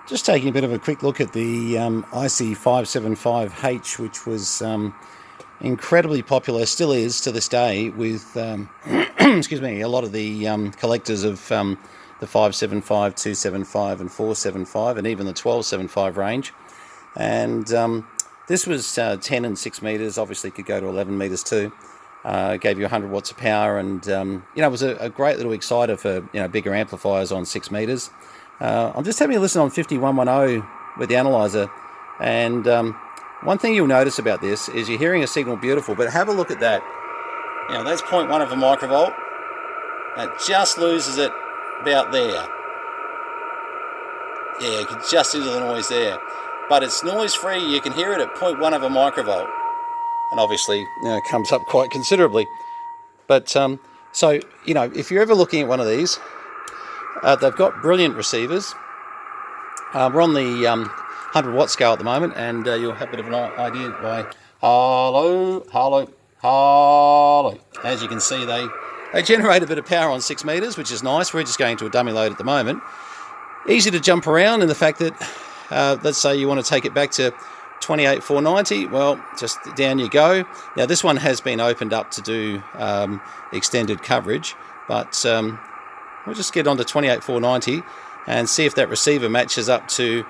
Just taking a bit of a quick look at the IC575H, which was incredibly popular, still is to this day, with excuse me, a lot of the collectors of the 575, 275 and 475 and even the 1275 range. And this was 10 and 6 meters, obviously could go to 11 meters too. Gave you 100 watts of power, and it was a great little exciter for bigger amplifiers on 6 meters. I'm just having a listen on 5110 with the analyzer, and one thing you'll notice about this is you're hearing a signal beautiful, but have a look at that. That's 0.1 of a microvolt. It just loses it about there. Yeah, you can just hear the noise there. But it's noise free, you can hear it at 0.1 of a microvolt. And obviously, it comes up quite considerably. But, so, if you're ever looking at one of these, they've got brilliant receivers. We're on the 100 watt scale at the moment, and you'll have a bit of an idea by hello, hello, hello. As you can see, they generate a bit of power on 6 meters, which is nice. We're just going to a dummy load at the moment. Easy to jump around in the fact that, let's say you want to take it back to 28,490, well, just down you go. Now, this one has been opened up to do extended coverage, but we'll just get on to 28,490 and see if that receiver matches up to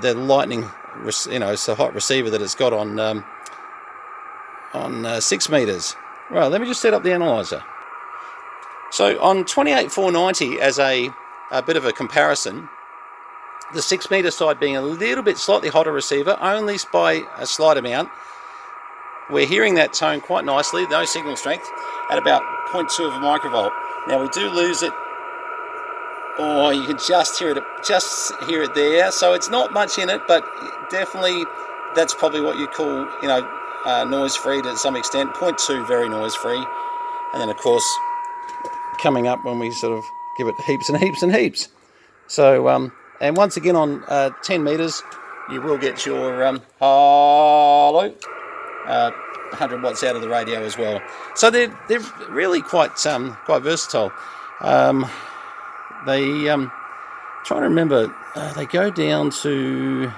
the lightning, it's a hot receiver that it's got on 6 meters. Right, let me just set up the analyzer. So on 28,490, as a bit of a comparison, the 6 meter side being a little bit slightly hotter receiver, only by a slight amount, we're hearing that tone quite nicely, no signal strength, at about 0.2 of a microvolt. Now we do lose it. Oh, you can just hear it there. So it's not much in it, but definitely that's probably what you call, noise free to some extent. 0.2 very noise free, and then of course coming up when we sort of give it heaps and heaps and heaps. So and once again on 10 meters, you will get your hello 100 watts out of the radio as well. So they're really quite versatile. They trying to remember, they go down to,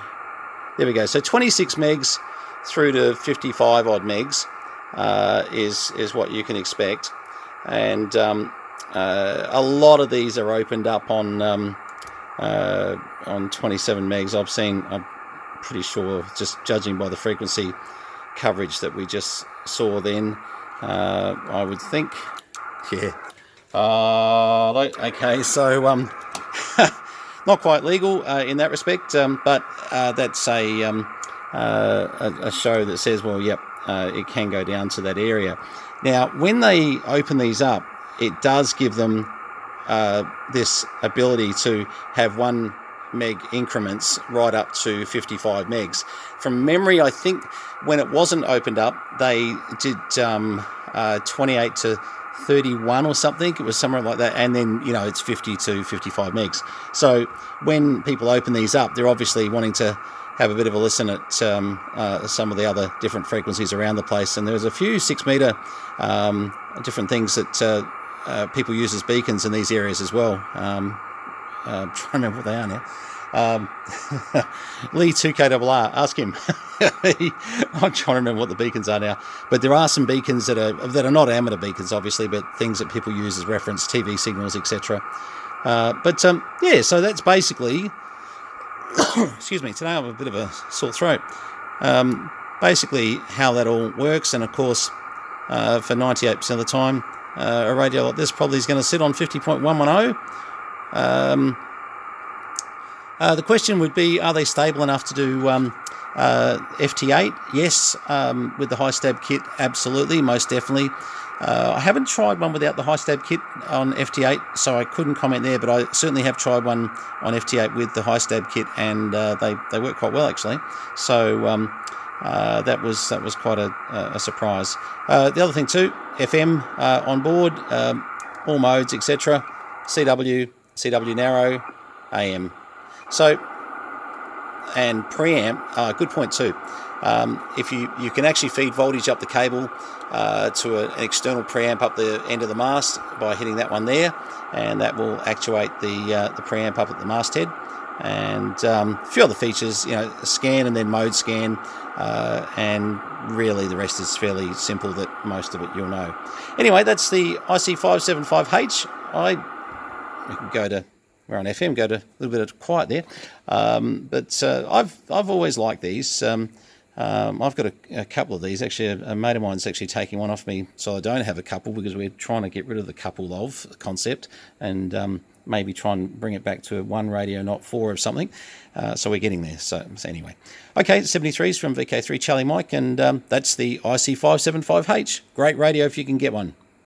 there we go, so 26 megs through to 55 odd megs is what you can expect, and a lot of these are opened up on 27 megs. I'm pretty sure, just judging by the frequency coverage that we just saw then, I would think, yeah. Okay, so not quite legal in that respect, but that's a show that says, well, yep, it can go down to that area. Now, when they open these up, it does give them this ability to have 1 meg increments right up to 55 megs. From memory, I think when it wasn't opened up, they did 28 to 31 or something. It was somewhere like that, and then it's 50 to 55 megs. So when people open these up, they're obviously wanting to have a bit of a listen at some of the other different frequencies around the place. And there's a few 6 meter different things that people use as beacons in these areas as well. I'm trying to remember what they are now. Lee 2KRR, ask him. I'm trying to remember what the beacons are now, but there are some beacons that are not amateur beacons, obviously, but things that people use as reference TV signals, etc. Yeah, so that's basically excuse me, today I have a bit of a sore throat. Basically how that all works, and of course for 98% of the time a radio like this probably is going to sit on 50.110. The question would be, are they stable enough to do FT8? Yes, with the high stab kit, absolutely, most definitely. I haven't tried one without the high stab kit on FT8, so I couldn't comment there, but I certainly have tried one on FT8 with the high stab kit, and they work quite well, actually. So that was quite a surprise. The other thing too, FM on board, all modes, etc. CW narrow, AM. So, and preamp, good point too. If you can actually feed voltage up the cable to an external preamp up the end of the mast by hitting that one there, and that will actuate the preamp up at the masthead. And a few other features, scan and then mode scan, and really the rest is fairly simple, that most of it you'll know. Anyway, that's the IC575H. We can go to, we're on FM, go to a little bit of quiet there. But I've always liked these. I've got a couple of these. Actually, a mate of mine's actually taking one off me, so I don't have a couple, because we're trying to get rid of the couple of concept, and maybe try and bring it back to one radio, not four or something. So we're getting there. So anyway. Okay, 73s from VK3 Charlie Mike, and that's the IC575H. Great radio if you can get one.